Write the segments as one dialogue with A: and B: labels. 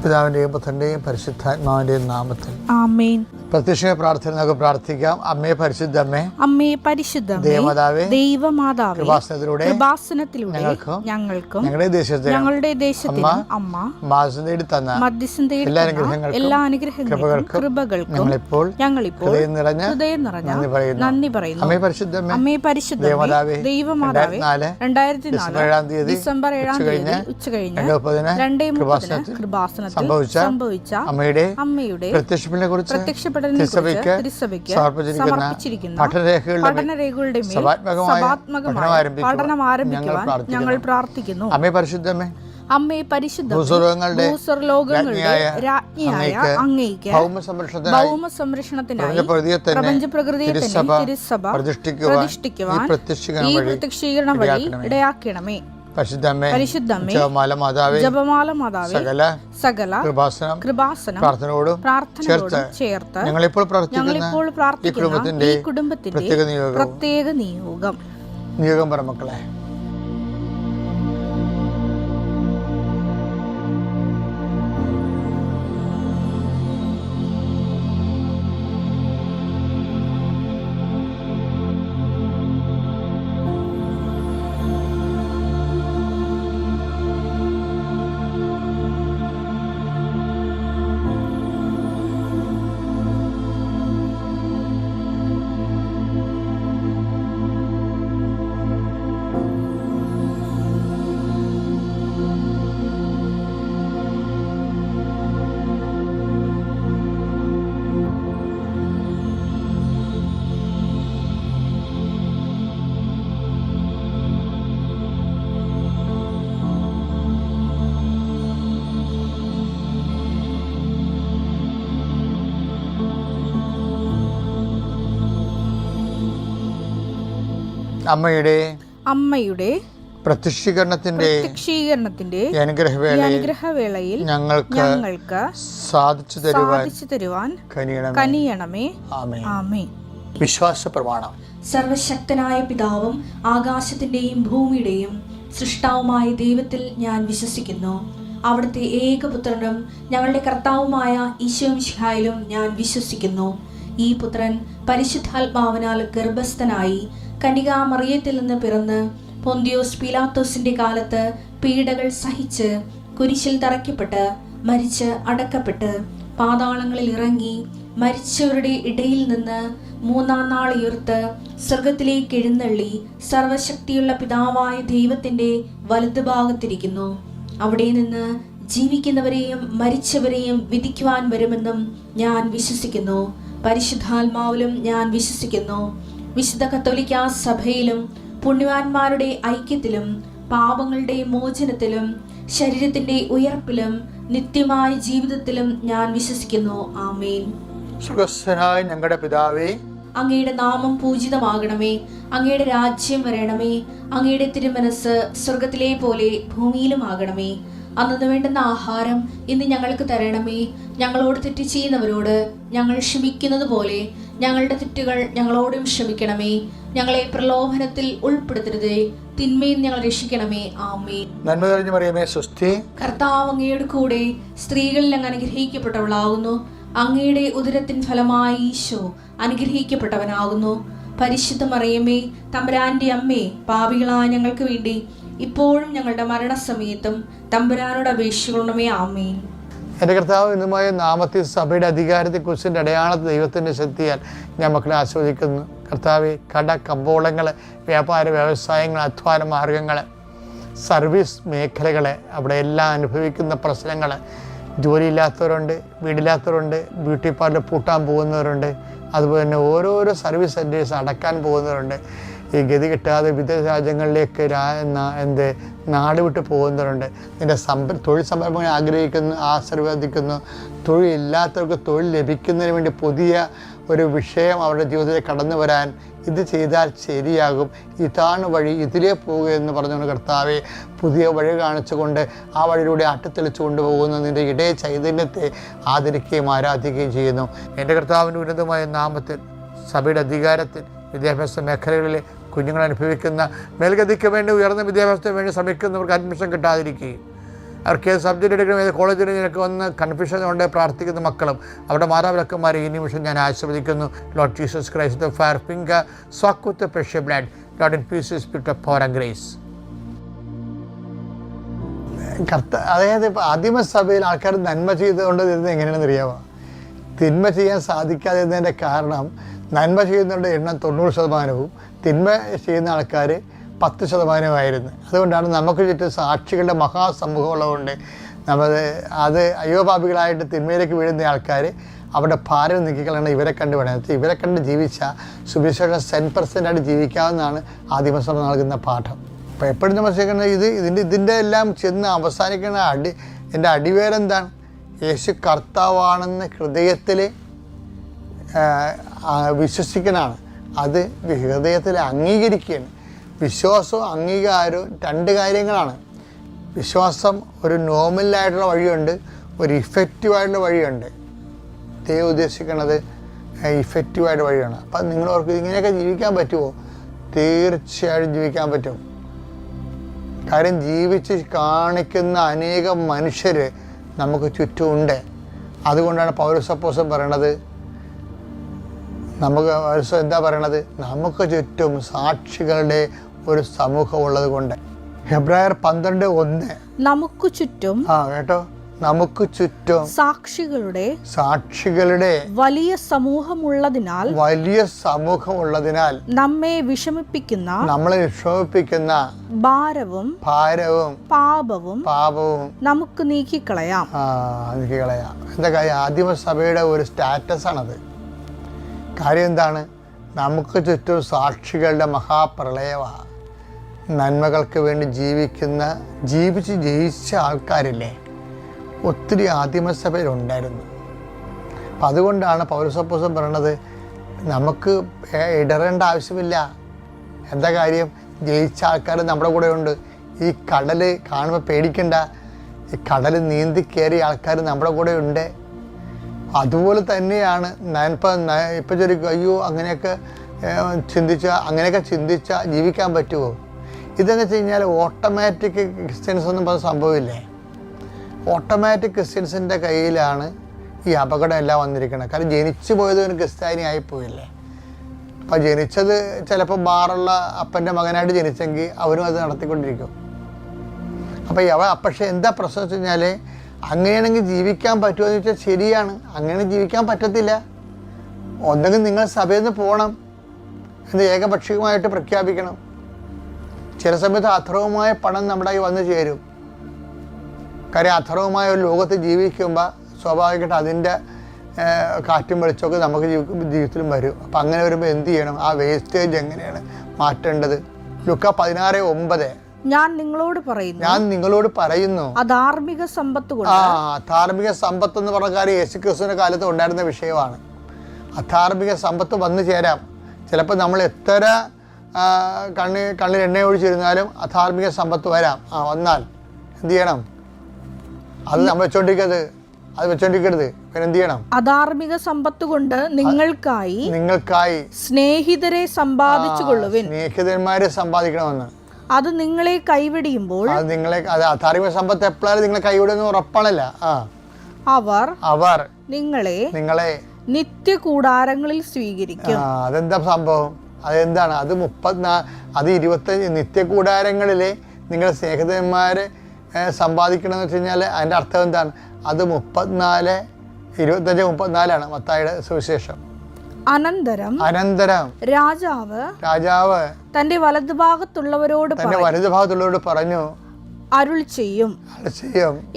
A: പിതാവിൻ്റെയും പുത്രൻ്റെയും പരിശുദ്ധാത്മാവിൻ്റെയും നാമത്തിൽ
B: ആമേൻ.
A: പ്രത്യക്ഷ പ്രാർത്ഥന നമുക്ക് പ്രാർത്ഥിക്കാം. അമ്മേ പരിശുദ്ധമ്മേ,
B: അമ്മേ പരിശുദ്ധമേ,
A: ദേവമാതാവേ,
B: ദൈവമാതാവേ,
A: കൃപാസനത്തിലൂടെ
B: ഞങ്ങൾക്കും
A: ഞങ്ങളുടെ ദേശത്തിനും
B: അമ്മ
A: മധ്യസ്ഥം തേടി തന്ന
B: എല്ലാ അനുഗ്രഹങ്ങൾക്കും കൃപകൾക്കും ഞങ്ങളിപ്പോൾ ഹൃദയം നിറഞ്ഞ നന്ദി പറയുന്നു.
A: അമ്മേ പരിശുദ്ധമ്മേ,
B: അമ്മേ പരിശുദ്ധമേ, ദൈവമാതാവേ, 2004 ഡിസംബർ 7 ഉച്ചകഴിഞ്ഞ് 2:30 കൃപാസനത്തിൽ സംഭവിച്ച അമ്മയുടെ പ്രത്യക്ഷപ്പെടലിനെ തിരുസഭയ്ക്ക് സമർപ്പിച്ചിരിക്കുന്ന പഠനരേഖകളുടെ മേൽ സഭാത്മകമായ പഠനം ആരംഭിക്കുവാൻ ഞങ്ങൾ പ്രാർത്ഥിക്കുന്നു.
A: അമ്മേ പരിശുദ്ധമേ,
B: അമ്മേ പരിശുദ്ധമേ, ഭൂസ്വർലോകങ്ങളുടെ രാജ്ഞിയായ അങ്ങേയ്ക്ക് ഭൗമ സംരക്ഷണത്തിനായി പ്രപഞ്ചപ്രകൃതിയെ തന്നെ തിരുസഭ പ്രതിഷ്ഠിക്കുവാൻ ഈ പ്രത്യക്ഷീകരണം വഴി ഇടയാക്കണമേ.
A: പരിശുദ്ധമേ,
B: ജപമാല മാതാവേ, സകല കൃപാസനം പ്രാർത്ഥനയോടും ചേർത്ത് ഞങ്ങളിപ്പോൾ പ്രാർത്ഥിക്കുന്ന ഈ കുടുംബത്തിന്റെ പ്രത്യേക നിയോഗം
A: പറ മക്കളെ.
B: അമ്മയുടെ പ്രത്യക്ഷീകരണത്തിന്റെ അനുഗ്രഹവേളയിൽ ഞങ്ങൾക്ക് സാധിച്ചു തരുവാൻ കനിയണമേ. ആമേൻ.
A: വിശ്വാസ പ്രമാണം.
C: സർവശക്തനായ പിതാവും ആകാശത്തിന്റെയും ഭൂമിയുടെയും സൃഷ്ടാവുമായ ദൈവത്തിൽ ഞാൻ വിശ്വസിക്കുന്നു. അവിടുത്തെ ഏകപുത്രനും ഞങ്ങളുടെ കർത്താവുമായ ഈശോമിശിഹായിലും ഞാൻ വിശ്വസിക്കുന്നു. ഈ പുത്രൻ പരിശുദ്ധാത്മാവിനാൽ ഗർഭസ്ഥനായി കന്യകാമറിയത്തിൽ നിന്ന് പിറന്ന് പൊന്തിയോസ് പീലാത്തോസിന്റെ കാലത്ത് പീഡകൾ സഹിച്ച് കുരിശിൽ തറയ്ക്കപ്പെട്ട് മരിച്ച് അടക്കപ്പെട്ട് പാതാളങ്ങളിൽ ഇറങ്ങി മരിച്ചവരുടെ ഇടയിൽ നിന്ന് 3-ാം നാൾ ഉയർത്ത് സ്വർഗത്തിലേക്ക് എഴുന്നള്ളി സർവശക്തിയുള്ള പിതാവായ ദൈവത്തിന്റെ വലതുഭാഗത്തിരിക്കുന്നു. അവിടെ നിന്ന് ജീവിക്കുന്നവരെയും മരിച്ചവരെയും വിധിക്കുവാൻ വരുമെന്നും ഞാൻ വിശ്വസിക്കുന്നു. പരിശുദ്ധാത്മാവിലും ഞാൻ വിശ്വസിക്കുന്നു. വിശുദ്ധ കത്തോലിക്കാ സഭയിലും പുണ്യവാന്മാരുടെ ഐക്യത്തിലും പാപങ്ങളുടെ മോചനത്തിലും ശരീരത്തിന്റെ ഉയർപ്പിലും നിത്യമായ ജീവിതത്തിലും ഞാൻ വിശ്വസിക്കുന്നു. ആമേൻ.
A: സുഖസ്ഥനായ ഞങ്ങളുടെ പിതാവേ,
C: അങ്ങയുടെ നാമം പൂജിതമാകണമേ. അങ്ങയുടെ രാജ്യം വരണമേ. അങ്ങയുടെ തിരുമനസ് സ്വർഗത്തിലെ പോലെ ഭൂമിയിലും ആകണമേ. അന്നു വേണ്ടുന്ന ആഹാരം ഇന്ന് ഞങ്ങൾക്ക് തരണമേ. ഞങ്ങളോട് തെറ്റ് ചെയ്യുന്നവരോട് ഞങ്ങൾ ക്ഷമിക്കുന്നത് പോലെ ഞങ്ങളുടെ തെറ്റുകൾ ഞങ്ങളോടും ക്ഷമിക്കണമേ. ഞങ്ങളെ പ്രലോഭനത്തിൽ ഉൾപ്പെടുത്തരുതേ, തിന്മയിൽ ഞങ്ങൾ രക്ഷിക്കണമേ. ആമേൻ.
A: നന്മ നിറഞ്ഞ മറിയമേ, സ്വസ്തി.
C: കർത്താവ് അങ്ങയുടെ കൂടെ സ്ത്രീകളിൽ അങ്ങ് അനുഗ്രഹിക്കപ്പെട്ടവളാകുന്നു. അങ്ങയുടെ ഉദരത്തിൻ ഫലമായി ഈശോ അനുഗ്രഹിക്കപ്പെട്ടവനാകുന്നു. പരിശുദ്ധ മറിയമേ, തമ്പുരാന്റെ അമ്മേ, പാപികളായ ഞങ്ങൾക്ക് വേണ്ടി ഇപ്പോഴും ഞങ്ങളുടെ മരണസമയത്തും തമ്പുരാനോട് അപേക്ഷിക്കണമേ. ആമേൻ.
A: എൻ്റെ കർത്താവ് എന്നുമായ നാമത്തിൽ സഭയുടെ അധികാരത്തെക്കുറിച്ചിൻ്റെ അടയാളത്തെ ദൈവത്തിൻ്റെ ശക്തിയാൽ ഞാൻ മക്കളെ ആസ്വദിക്കുന്നു. കർത്താവ് കട കമ്പോളങ്ങൾ, വ്യാപാര വ്യവസായങ്ങൾ, അധ്വാന മാർഗങ്ങൾ, സർവീസ് മേഖലകൾ, അവിടെ എല്ലാം അനുഭവിക്കുന്ന പ്രശ്നങ്ങൾ, ജോലിയില്ലാത്തവരുണ്ട്, വീടില്ലാത്തവരുണ്ട്, ബ്യൂട്ടി പാർലർ പൂട്ടാൻ പോകുന്നവരുണ്ട്, അതുപോലെ തന്നെ ഓരോരോ സർവീസ് സെൻറ്റേഴ്സ് അടക്കാൻ പോകുന്നവരുണ്ട്. ഈ ഗതി കിട്ടാതെ വിദേശ രാജ്യങ്ങളിലേക്ക് നാട് വിട്ട് പോകുന്നവരുണ്ട്. നിൻ്റെ തൊഴിൽ സംരംഭങ്ങൾ ആശീർവദിക്കുന്നു. തൊഴിലില്ലാത്തവർക്ക് തൊഴിൽ ലഭിക്കുന്നതിന് വേണ്ടി പുതിയ ഒരു വിഷയം അവരുടെ ജീവിതത്തിൽ കടന്നു വരാൻ ഇത് ചെയ്താൽ ശരിയാകും, ഇതാണ് വഴി, ഇതിലേ പോവുക എന്ന് പറഞ്ഞുകൊണ്ട് കർത്താവെ പുതിയ വഴി കാണിച്ചുകൊണ്ട് ആ വഴിയിലൂടെ അട്ടിത്തെളിച്ചു കൊണ്ടുപോകുന്ന നിൻ്റെ ഇടയ ചൈതന്യത്തെ ആദരിക്കുകയും ആരാധിക്കുകയും ചെയ്യുന്നു. എൻ്റെ കർത്താവിൻ്റെ ഉന്നതമായ നാമത്തിൽ സഭയുടെ അധികാരത്തിൽ വിദ്യാഭ്യാസ മേഖലകളിലെ കുഞ്ഞുങ്ങൾ അനുഭവിക്കുന്ന മേൽഗതിക്ക് വേണ്ടി ഉയർന്ന വിദ്യാഭ്യാസത്തിന് വേണ്ടി ശ്രമിക്കുന്നവർക്ക് അഡ്മിഷൻ കിട്ടാതിരിക്കുകയും അവർക്ക് ഏത് സബ്ജക്റ്റ് എടുക്കണം, ഏത് കോളേജിൽ നിനക്ക് വന്ന് കൺഫ്യൂഷൻ കൊണ്ട് പ്രാർത്ഥിക്കുന്ന മക്കളും അവരുടെ മാതാപിതാക്കന്മാരെ ഈ നിമിഷം ഞാൻ ആശീർവദിക്കുന്നു. Lord Jesus Christ, the fire finger, soak with the precious blood, Lord in peace, spirit of power and grace. അതായത് ആദിമസഭയിൽ ആൾക്കാർ നന്മ ചെയ്തുകൊണ്ട് ഇരുന്നത് എങ്ങനെയാണെന്ന് അറിയാമോ? തിന്മ ചെയ്യാൻ സാധിക്കാതിരുന്നതിൻ്റെ കാരണം നന്മ ചെയ്യുന്നവരുടെ എണ്ണം 90%, തിന്മ ചെയ്യുന്ന ആൾക്കാർ 10%. അതുകൊണ്ടാണ് നമുക്ക് ചുറ്റും സാക്ഷികളുടെ മഹാസമൂഹം ഉള്ളതുകൊണ്ട് അത് അയ്യോപാപികളായിട്ട് തിന്മയിലേക്ക് വീഴുന്ന ആൾക്കാർ അവരുടെ ഭാരം നീക്കിക്കളയണം. ഇവരെ കണ്ട് വേണം, ഇവരെ കണ്ട് ജീവിച്ചാൽ സുവിശേഷം 100% ജീവിക്കാവുന്നതാണ് ആദിമസഭ നൽകുന്ന പാഠം. അപ്പോൾ എപ്പോഴും നമ്മൾ ചെയ്യുന്നത് ഇതിൻ്റെ എല്ലാം ചെന്ന് അവസാനിക്കുന്ന എൻ്റെ അടിവേരെന്താണ്? യേശു കർത്താവാണെന്ന് ഹൃദയത്തിൽ വിശ്വസിക്കണമാണ്. അത് ഹൃദയത്തിൽ അംഗീകരിക്കുകയാണ്. വിശ്വാസവും അംഗീകാരവും 2 കാര്യങ്ങളാണ്. വിശ്വാസം ഒരു നോർമലായിട്ടുള്ള വഴിയുണ്ട്, ഒരു ഇഫക്റ്റീവായിട്ടുള്ള വഴിയുണ്ട്. ദൈവം ഉദ്ദേശിക്കുന്നത് ഇഫക്റ്റീവായിട്ട് വഴിയാണ്. അപ്പം നിങ്ങളവർക്ക് ഇങ്ങനെയൊക്കെ ജീവിക്കാൻ പറ്റുമോ? തീർച്ചയായിട്ടും ജീവിക്കാൻ പറ്റും. കാര്യം ജീവിച്ച് കാണിക്കുന്ന അനേകം മനുഷ്യർ നമുക്ക് ചുറ്റുമുണ്ട്. അതുകൊണ്ടാണ് പൗലോസ് അപ്പോസ്തലൻ പറയണത്, എന്താ പറയണത്? നമുക്ക് ചുറ്റും സാക്ഷികളുടെ ഒരു സമൂഹം ഉള്ളത് കൊണ്ട്. ഹെബ്രായർ 12:1
B: നമുക്ക് ചുറ്റും
A: കേട്ടോ, നമുക്ക് ചുറ്റും സാക്ഷികളുടെ
B: വലിയ സമൂഹമുള്ളതിനാൽ നമ്മളെ വിഷമിപ്പിക്കുന്ന ഭാരവും പാപവും നമുക്ക് നീക്കിക്കളയാം.
A: എന്താ കാര്യം? ആദിമസഭയുടെ ഒരു സ്റ്റാറ്റസ് ആണത്. കാര്യം എന്താണ്? നമുക്ക് ചുറ്റും സാക്ഷികളുടെ മഹാപ്രളയമാണ്. നന്മകൾക്ക് വേണ്ടി ജീവിച്ച് ജയിച്ച ആൾക്കാരില്ലേ, ഒത്തിരി ആദിമസഭയിലുണ്ടായിരുന്നു. അപ്പം അതുകൊണ്ടാണ് പൗലോസ് അപ്പോസ്തലൻ പറയണത്, നമുക്ക് ഇടറേണ്ട ആവശ്യമില്ല. എന്താ കാര്യം? ജയിച്ച ആൾക്കാർ നമ്മുടെ കൂടെ ഉണ്ട്. ഈ കടൽ കാണുമ്പോൾ പേടിക്കണ്ട. ഈ കടൽ നീന്തി കയറിയ ആൾക്കാർ നമ്മുടെ കൂടെ ഉണ്ട്. അതുപോലെ തന്നെയാണ് ഇപ്പം ചോദിക്കും, അയ്യോ അങ്ങനെയൊക്കെ ചിന്തിച്ചാൽ ജീവിക്കാൻ പറ്റുമോ? ഇതെന്ന് വെച്ച് കഴിഞ്ഞാൽ ഓട്ടോമാറ്റിക് ക്രിസ്ത്യൻസ് ഒന്നും സംഭവമില്ലേ. ഓട്ടോമാറ്റിക് ക്രിസ്ത്യൻസിൻ്റെ കയ്യിലാണ് ഈ അപകടം എല്ലാം വന്നിരിക്കുന്നത്. കാരണം ജനിച്ചു പോയത് ഒരു ക്രിസ്ത്യാനി ആയിപ്പോയില്ലേ. അപ്പോൾ ജനിച്ചത് ചിലപ്പോൾ ബാറുള്ള അപ്പൻ്റെ മകനായിട്ട് ജനിച്ചെങ്കിൽ അവരും അത് നടത്തിക്കൊണ്ടിരിക്കും. അപ്പോൾ പക്ഷേ എന്താ പ്രശ്നം വെച്ച് കഴിഞ്ഞാൽ, അങ്ങനെയാണെങ്കിൽ ജീവിക്കാൻ പറ്റുമോ എന്ന് വെച്ചാൽ ശരിയാണ്. അങ്ങനെ ജീവിക്കാൻ പറ്റത്തില്ല. ഒന്നെങ്കിൽ നിങ്ങൾ സഭയിൽ നിന്ന് പോകണം എന്ന് ഏകപക്ഷീയമായിട്ട് പ്രഖ്യാപിക്കണം. ചില സമയത്ത് അഥർവമായ പണം നമ്മുടെ വന്നു ചേരും. കാര്യം അഥർവമായ ഒരു ലോകത്ത് ജീവിക്കുമ്പോൾ സ്വാഭാവികമായിട്ട് അതിൻ്റെ കാറ്റും വെളിച്ചമൊക്കെ നമുക്ക് ജീവിതത്തിലും വരും. അപ്പം അങ്ങനെ വരുമ്പോൾ എന്ത് ചെയ്യണം? ആ വേസ്റ്റേജ് എങ്ങനെയാണ് മാറ്റേണ്ടത്? ലൂക്കാ 16:9
B: ഞാൻ നിങ്ങളോട് പറയുന്നു അധാർമിക
A: സമ്പത്ത് എന്ന് പറഞ്ഞ കാര്യം യേശുക്രിസ്തുവിന്റെ കാലത്ത് ഉണ്ടായിരുന്ന വിഷയമാണ്. അധാർമിക സമ്പത്ത് വന്നു ചേരാം. ചിലപ്പോൾ നമ്മൾ എത്ര കണ്ണിൽ എണ്ണ ഒഴിച്ചിരുന്നാലും അധാർമിക സമ്പത്ത് വരാം. വന്നാൽ എന്ത് ചെയ്യണം? അത് നമ്മൾ വെച്ചോണ്ടിരിക്കരുത്. പിന്നെ എന്ത് ചെയ്യണം?
B: അധാർമിക സമ്പത്ത് കൊണ്ട് നിങ്ങൾക്കായി സ്നേഹിതരെ സമ്പാദിച്ചുകൊള്ളുവിൻ.
A: സ്നേഹിതന്മാരെ സമ്പാദിക്കണമെന്ന്.
B: അത് നിങ്ങളെ കൈവിടിയുമ്പോൾ
A: അധാർമിക സമ്പത്ത് എപ്പോഴും നിങ്ങളെ കൈവിടുന്ന ഉറപ്പാണല്ല.
B: അവർ നിങ്ങളെ നിത്യകൂടാരങ്ങളിൽ സ്വീകരിക്കും.
A: അതെന്താ സംഭവം? അതെന്താണ്? അത് 25 നിത്യകൂടാരങ്ങളിൽ നിങ്ങളുടെ സ്നേഹിതന്മാരെ സമ്പാദിക്കണമെന്ന് വെച്ച് കഴിഞ്ഞാൽ അതിൻ്റെ അർത്ഥം എന്താണ്? അത് 25-34 മത്തായിയുടെ സുവിശേഷം.
B: അനന്തരം
A: രാജാവ്
B: തന്റെ വലതുഭാഗത്തുള്ളവരോട്
A: പറഞ്ഞു,
B: അരുൾ ചെയ്യും,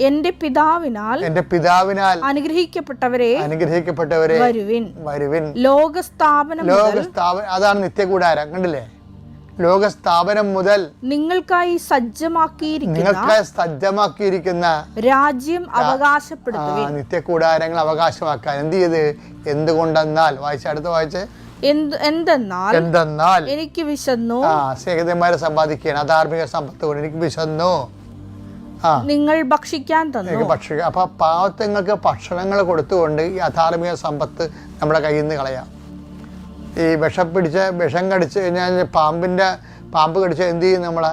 B: എന്റെ പിതാവിനാൽ അനുഗ്രഹിക്കപ്പെട്ടവരെ വരുവിൻ. ലോകസ്ഥാപനം
A: അതാണ് നിത്യകൂടാരം. കണ്ടില്ലേ? ലോകസ്ഥാപനം മുതൽ
B: നിങ്ങൾക്കായി സജ്ജമാക്കിയിരിക്കുന്ന രാജ്യം അവകാശപ്പെടുത്തുവിൻ.
A: നിത്യകൂടാരങ്ങൾ അവകാശമാക്കാൻ എന്ത് ചെയ്ത്? എന്തുകൊണ്ടെന്നാൽ വായിച്ചേ. എന്തെന്നാൽ
B: എനിക്ക് വിശന്നു.
A: സ്നേഹിതന്മാരെ സമ്പാദിക്കുകയാണ്. അധാർമിക സമ്പത്ത് കൊണ്ട് എനിക്ക് വിശന്നു,
B: നിങ്ങൾ ഭക്ഷിക്കാൻ തന്നു.
A: അപ്പൊ പാവത്തങ്ങൾക്ക് ഭക്ഷണങ്ങൾ കൊടുത്തുകൊണ്ട് ഈ അധാർമിക സമ്പത്ത് നമ്മുടെ കയ്യിൽ നിന്ന് കളയാം. ഈ വിഷം കടിച്ച് കഴിഞ്ഞാൽ പാമ്പ് കടിച്ചാൽ എന്ത് ചെയ്യും? നമ്മളെ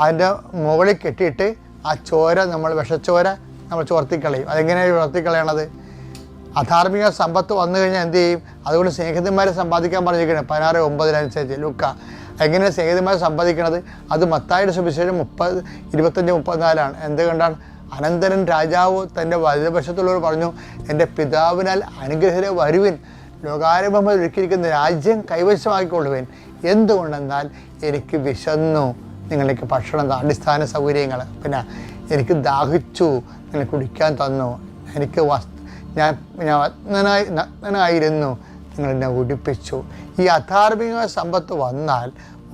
A: അതിൻ്റെ മുകളിൽ കെട്ടിയിട്ട് ആ ചോര നമ്മൾ വിഷച്ചോര നമ്മൾ ചോർത്തിക്കളയും. അതെങ്ങനെയാണ് ചോർത്തിക്കളയണത്? അധാർമിക സമ്പത്ത് വന്നു കഴിഞ്ഞാൽ എന്ത് ചെയ്യും? അതുകൊണ്ട് സ്നേഹിതന്മാരെ സമ്പാദിക്കാൻ പറഞ്ഞിരിക്കുന്നത് 16:9 ലൂക്ക. എങ്ങനെയാണ് സ്നേഹിതന്മാരെ സമ്പാദിക്കണത്? അത് മത്തായിയുടെ സുവിശേഷം 25:34 എന്തുകൊണ്ടാണ്? അനന്തരൻ രാജാവ് തൻ്റെ വലതുവശത്തുള്ളവർ പറഞ്ഞു, എൻ്റെ പിതാവിനാൽ അനുഗ്രഹീത വരുവിൻ, ലോകാരംഭം ഒരുക്കിയിരിക്കുന്ന രാജ്യം കൈവശമാക്കിക്കൊള്ളുവിൻ. എന്തുകൊണ്ടെന്നാൽ എനിക്ക് വിശന്നു, നിങ്ങൾക്ക് ഭക്ഷണം, അടിസ്ഥാന സൗകര്യങ്ങൾ, പിന്നെ എനിക്ക് ദാഹിച്ചു, നിങ്ങൾ കുടിക്കാൻ തന്നു, എനിക്ക് ഞാൻ നഗ്നനായിരുന്നു, നിങ്ങൾ എന്നെ ഉടുപ്പിച്ചു. ഈ അധാർമിക സമ്പത്ത് വന്നാൽ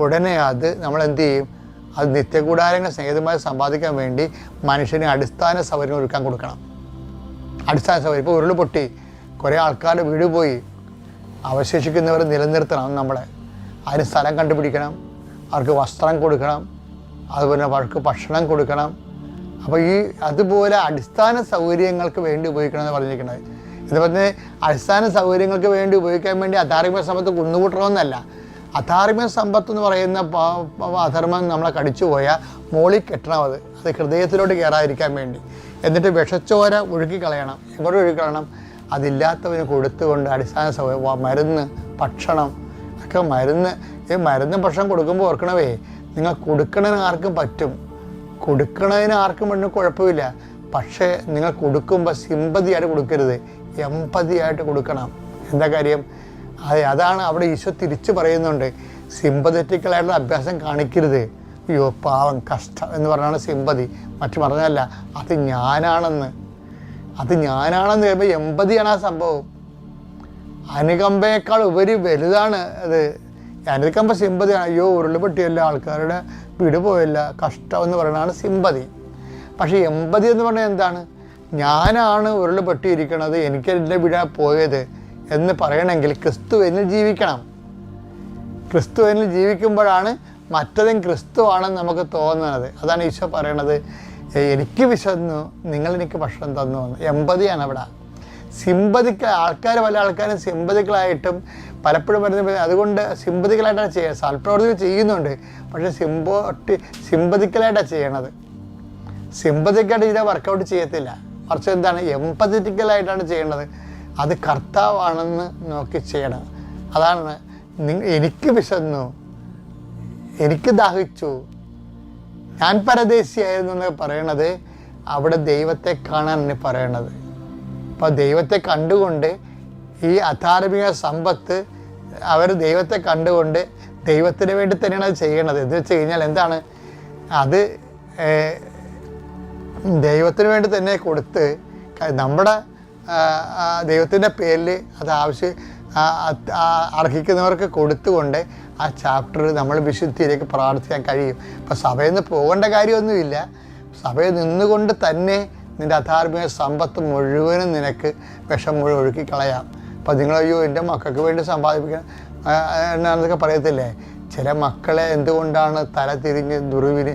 A: ഉടനെ അത് നമ്മൾ എന്ത് ചെയ്യും? അത് നിത്യകൂടാരങ്ങൾ സ്നേഹിതമായി സമ്പാദിക്കാൻ വേണ്ടി മനുഷ്യന് അടിസ്ഥാന സൗകര്യങ്ങൾ ഒരുക്കാൻ കൊടുക്കണം. അടിസ്ഥാന സൗകര്യം. ഇപ്പോൾ ഉരുൾ പൊട്ടി, കുറേ ആൾക്കാരുടെ വീട് പോയി, അവശേഷിക്കുന്നവർ നിലനിർത്തണം. നമ്മളെ അതിന് സ്ഥലം കണ്ടുപിടിക്കണം, അവർക്ക് വസ്ത്രം കൊടുക്കണം, അതുപോലെ അവർക്ക് ഭക്ഷണം കൊടുക്കണം. അപ്പോൾ ഈ അതുപോലെ അടിസ്ഥാന സൗകര്യങ്ങൾക്ക് വേണ്ടി ഉപയോഗിക്കണമെന്ന് പറഞ്ഞിരിക്കുന്നത്. ഇത് പറഞ്ഞ് അടിസ്ഥാന സൗകര്യങ്ങൾക്ക് വേണ്ടി ഉപയോഗിക്കാൻ വേണ്ടി അധാർമിക സമ്പത്ത് കുന്നുകൂട്ടണമെന്നല്ല. അധാർമിക സമ്പത്ത് എന്ന് പറയുന്ന അധർമ്മം നമ്മളെ കടിച്ചു പോയാൽ മോളിൽ കെട്ടണം. അത് ഹൃദയത്തിലോട്ട് കയറാതിരിക്കാൻ വേണ്ടി. എന്നിട്ട് വിഷച്ചോര ഒഴുക്കിക്കളയണം. എങ്ങോട്ട് ഒഴുക്കിക്കളയണം? അതില്ലാത്തവന് കൊടുത്തുകൊണ്ട് അടിസ്ഥാന സൗകര്യം, മരുന്ന്, ഭക്ഷണം ഒക്കെ. മരുന്ന് ഭക്ഷണം കൊടുക്കുമ്പോൾ ഓർക്കണവേ, നിങ്ങൾ കൊടുക്കണതിന് ആർക്കും പറ്റും, കൊടുക്കണതിന് ആർക്കും വേണ്ടി കുഴപ്പമില്ല. പക്ഷേ നിങ്ങൾ കൊടുക്കുമ്പോൾ സിമ്പതിയായിട്ട് കൊടുക്കരുത്, എമ്പതിയായിട്ട് കൊടുക്കണം. എന്താ കാര്യം? അതാണ് അവിടെ ഈശോ തിരിച്ച് പറയുന്നുണ്ട്. സിമ്പതറ്റിക്കലായിട്ടുള്ള അഭ്യാസം കാണിക്കരുത്. അയ്യോ പാവം കഷ്ടം എന്ന് പറഞ്ഞാണ് സിമ്പതി. മറ്റു പറഞ്ഞല്ല, അത് ഞാനാണെന്ന് കഴിയുമ്പോൾ എമ്പതിയാണ് ആ സംഭവം. അനുകമ്പയേക്കാൾ ഉപരി വലുതാണ് അത്. അനുകമ്പ സിമ്പതിയാണ്. അയ്യോ ഉരുളുപൊട്ടിയല്ല, ആൾക്കാരുടെ വീട് പോയല്ല, കഷ്ടം എന്ന് പറയുന്നതാണ് സിമ്പതി. പക്ഷേ എമ്പതി എന്ന് പറഞ്ഞാൽ എന്താണ്? ഞാനാണ് ഉരുളുപൊട്ടിയിരിക്കണത്, എനിക്ക് എൻ്റെ വീടാ പോയത് എന്ന് പറയണമെങ്കിൽ ക്രിസ്തു എന്നിൽ ജീവിക്കണം. ക്രിസ്തു എന്നിൽ ജീവിക്കുമ്പോഴാണ് മറ്റതും ക്രിസ്തു ആണെന്ന് നമുക്ക് തോന്നുന്നത്. അതാണ് ഈശോ പറയണത്, എനിക്ക് വിശന്നു, നിങ്ങളെനിക്ക് ഭക്ഷണം തന്നു എന്ന്. എമ്പതിയാണ് അവിടെ. പല ആൾക്കാരും സിമ്പതികളായിട്ടും പലപ്പോഴും വരുന്ന, അതുകൊണ്ട് സിമ്പതികളായിട്ടാണ് ചെയ്യുക. സൽപ്രവർത്തികൾ ചെയ്യുന്നുണ്ട്, പക്ഷേ സിമ്പതിക്കലായിട്ടാണ് ചെയ്യണത്. സിമ്പതിക്കായിട്ട് ഇതിനെ വർക്കൗട്ട് ചെയ്യത്തില്ല. മറിച്ച് എന്താണ്? എമ്പതറ്റിക്കലായിട്ടാണ് ചെയ്യേണ്ടത്. അത് കർത്താവാണെന്ന് നോക്കി ചെയ്യണം. അതാണ് എനിക്ക് വിശന്നു, എനിക്ക് ദാഹിച്ചു, ഞാൻ പരദേശിയായിരുന്നു എന്നൊക്കെ പറയണത്. അവിടെ ദൈവത്തെ കാണാനാണ് പറയണത്. അപ്പോൾ ദൈവത്തെ കണ്ടുകൊണ്ട് ഈ അധാർമിക സമ്പത്ത് അവർ ദൈവത്തെ കണ്ടുകൊണ്ട് ദൈവത്തിന് വേണ്ടി തന്നെയാണ് അത് ചെയ്യണത്. എന്ന് വെച്ച് കഴിഞ്ഞാൽ എന്താണ്? അത് ദൈവത്തിന് വേണ്ടി തന്നെ കൊടുത്ത് നമ്മുടെ ദൈവത്തിൻ്റെ പേരിൽ അത് അർഹിക്കുന്നവർക്ക് കൊടുത്തുകൊണ്ട് ആ ചാപ്റ്റർ നമ്മൾ വിശുദ്ധിയിലേക്ക് പ്രാർത്ഥിക്കാൻ കഴിയും. ഇപ്പം സഭയിൽ നിന്ന് പോകേണ്ട കാര്യമൊന്നുമില്ല. സഭയിൽ നിന്നുകൊണ്ട് തന്നെ നിൻ്റെ അധാർമിക സമ്പത്ത് മുഴുവനും നിനക്ക് വിഷം മുഴുവൻ ഒഴുക്കി കളയാം. അപ്പം നിങ്ങളയ്യോ എൻ്റെ മക്കൾക്ക് വേണ്ടി സമ്പാദിപ്പിക്കണം എന്നൊക്കെ പറയത്തില്ലേ? ചില മക്കളെ എന്തുകൊണ്ടാണ് തല തിരിഞ്ഞ് ദുർവിന്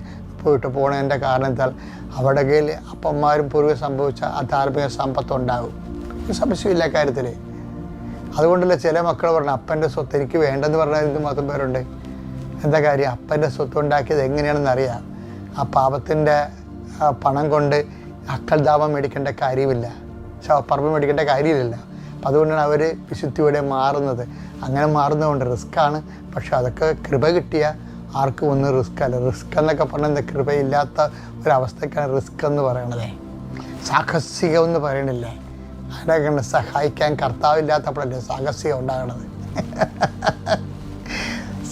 A: പോണതിൻ്റെ കാരണത്താൽ അവിടെ കയ്യിൽ അപ്പന്മാരും പൂർവ്വം സംഭവിച്ച അധാർമിക സമ്പത്തുണ്ടാകും. സംശയമില്ല കാര്യത്തിൽ. അതുകൊണ്ടല്ലേ ചില മക്കൾ പറഞ്ഞു അപ്പൻ്റെ സ്വത്ത് എനിക്ക് വേണ്ടെന്ന് പറഞ്ഞാൽ എന്തുമാത്രം പേരുണ്ട്. എന്താ കാര്യം? അപ്പൻ്റെ സ്വത്ത് ഉണ്ടാക്കിയത് എങ്ങനെയാണെന്ന് അറിയാം. ആ പാപത്തിൻ്റെ പണം കൊണ്ട് അക്കൽദാപം മേടിക്കേണ്ട കാര്യമില്ല, ശവപ്പറമ്പ് മേടിക്കേണ്ട കാര്യമില്ല. അപ്പം അതുകൊണ്ടാണ് അവർ വിശുദ്ധിയോടെ മാറുന്നത്. അങ്ങനെ മാറുന്നതുകൊണ്ട് റിസ്ക്കാണ്. പക്ഷെ അതൊക്കെ കൃപ കിട്ടിയ ആർക്കും ഒന്നും റിസ്ക് അല്ല. റിസ്ക് എന്നൊക്കെ പറഞ്ഞാൽ കൃപയില്ലാത്ത ഒരവസ്ഥക്കാണ് റിസ്ക് എന്ന് പറയണത്. സാഹസികം എന്ന് പറയണില്ലേ? അതിനൊക്കെ സഹായിക്കാൻ കർത്താവില്ലാത്തപ്പോഴല്ലേ സാഹസികം ഉണ്ടാകണത്.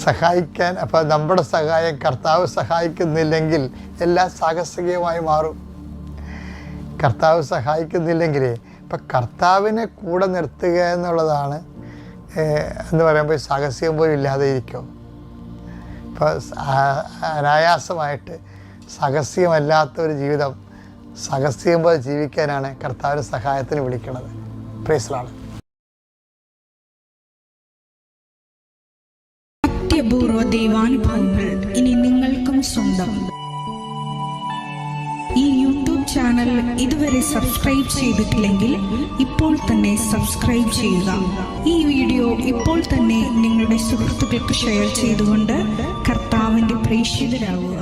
A: സഹായിക്കാൻ അപ്പം നമ്മുടെ സഹായം കർത്താവ് സഹായിക്കുന്നില്ലെങ്കിൽ എല്ലാം സാഹസികമായി മാറും. കർത്താവ് സഹായിക്കുന്നില്ലെങ്കിൽ ഇപ്പം കർത്താവിനെ കൂടെ നിർത്തുക എന്നുള്ളതാണ് എന്ന് പറയുമ്പോൾ സാഹസികം പോലും ഇല്ലാതെ ഇരിക്കും. ഇപ്പോൾ അനായാസമായിട്ട് സാഹസികമല്ലാത്തൊരു ജീവിതം സാഹസികം പോലെ ജീവിക്കാനാണ് കർത്താവിൻ്റെ സഹായത്തിന് വിളിക്കുന്നത്. Praise the Lord.
B: അത്യപൂർവ ദൈവാനുഭവങ്ങൾ ഇനി നിങ്ങൾക്കും സ്വന്തം. ഈ യൂട്യൂബ് ചാനൽ ഇതുവരെ സബ്സ്ക്രൈബ് ചെയ്തിട്ടില്ലെങ്കിൽ ഇപ്പോൾ തന്നെ സബ്സ്ക്രൈബ് ചെയ്യുക. ഈ വീഡിയോ ഇപ്പോൾ തന്നെ നിങ്ങളുടെ സുഹൃത്തുക്കൾക്ക് ഷെയർ ചെയ്തുകൊണ്ട് കർത്താവിൻ്റെ പ്രേക്ഷിതരാകുക.